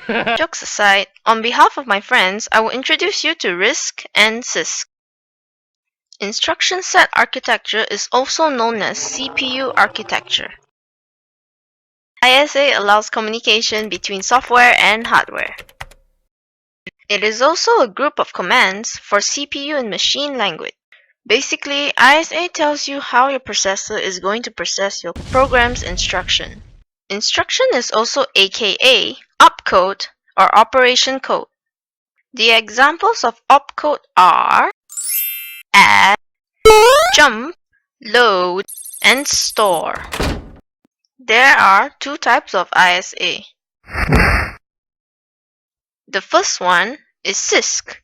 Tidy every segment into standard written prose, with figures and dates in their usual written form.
Jokes aside, on behalf of my friends, I will introduce you to RISC and CISC. Instruction set architecture is also known as CPU architecture. ISA allows communication between software and hardware. It is also a group of commands for CPU and machine language. Basically, ISA tells you how your processor is going to process your program's instruction. Instruction is also aka opcode or operation code. The examples of opcode are add, jump, load, and store. There are two types of ISA. The first one is CISC.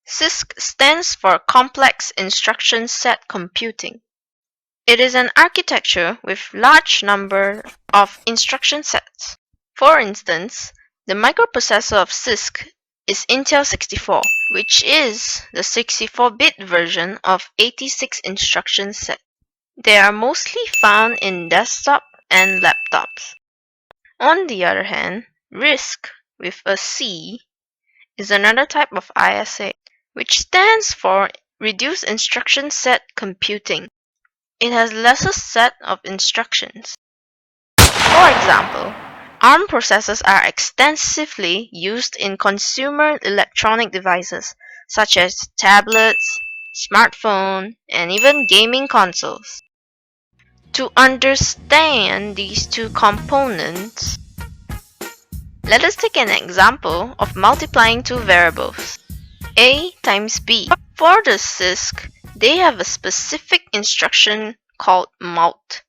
CISC stands for Complex Instruction Set Computing. It is an architecture with large number of instruction sets. For instance, the microprocessor of CISC is Intel 64, which is the 64-bit version of 86 instruction set. They are mostly found in desktop and laptops. On the other hand, RISC with a C is another type of ISA, which stands for Reduced Instruction Set Computing. It has lesser set of instructions. For example, ARM processors are extensively used in consumer electronic devices such as tablets, smartphones, and even gaming consoles. To understand these two components, let us take an example of multiplying two variables, A times B. For the CISC, they have a specific instruction called mult,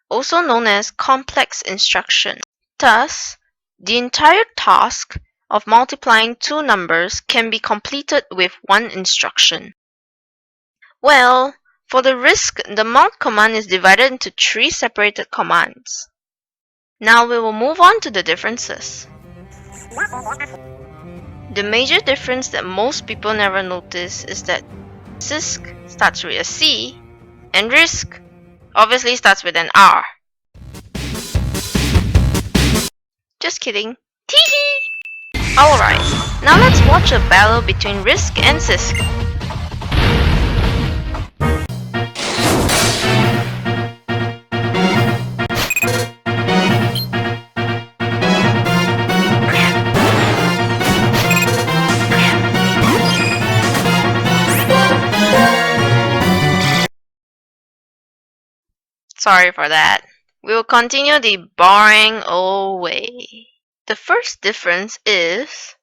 also known as complex instruction. Thus, the entire task of multiplying two numbers can be completed with one instruction. Well, for the RISC, the mult command is divided into three separated commands. Now we will move on to the differences. The major difference that most people never notice is that CISC starts with a C and RISC obviously starts with an R. Just kidding. Teehee! Alright, now let's watch a battle between RISC and CISC. Sorry for that. We will continue the boring old way. The first difference is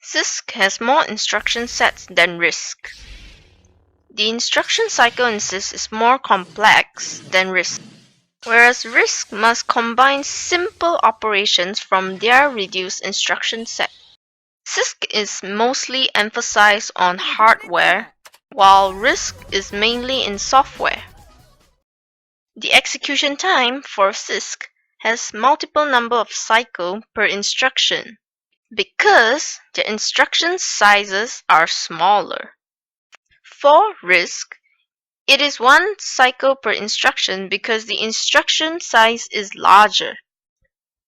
CISC has more instruction sets than RISC. The instruction cycle in CISC is more complex than RISC, whereas RISC must combine simple operations from their reduced instruction set. CISC is mostly emphasized on hardware, while RISC is mainly in software. The execution time for CISC has multiple number of cycles per instruction because the instruction sizes are smaller. For RISC, it is one cycle per instruction because the instruction size is larger.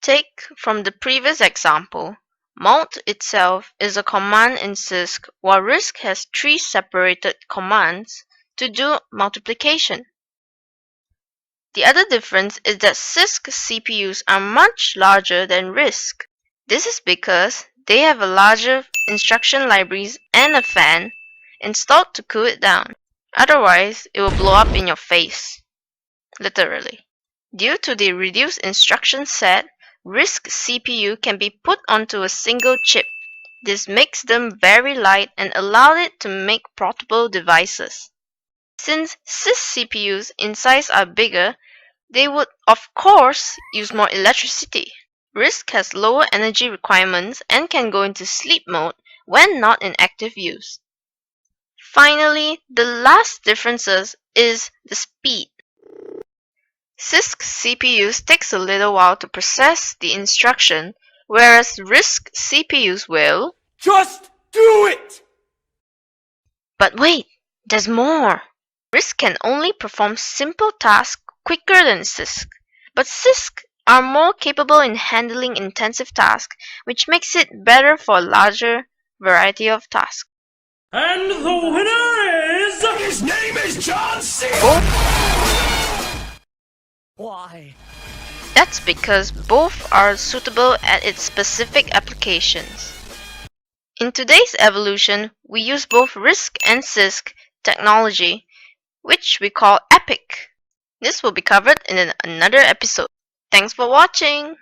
Take from the previous example, mult itself is a command in CISC while RISC has three separated commands to do multiplication. The other difference is that CISC CPUs are much larger than RISC. This is because they have a larger instruction libraries and a fan installed to cool it down. Otherwise, it will blow up in your face. Literally. Due to the reduced instruction set, RISC CPU can be put onto a single chip. This makes them very light and allows it to make portable devices. Since CISC CPUs in size are bigger, they would of course use more electricity. RISC has lower energy requirements and can go into sleep mode when not in active use. Finally, the last differences is the speed. CISC CPUs takes a little while to process the instruction, whereas RISC CPUs will just do it! But wait, there's more! RISC can only perform simple tasks quicker than CISC, but CISC are more capable in handling intensive tasks, which makes it better for a larger variety of tasks. And the winner is... His name is John C. Both Why? That's because both are suitable at its specific applications. In today's evolution, we use both RISC and CISC technology, which we call EPIC. This will be covered in another episode. Thanks for watching!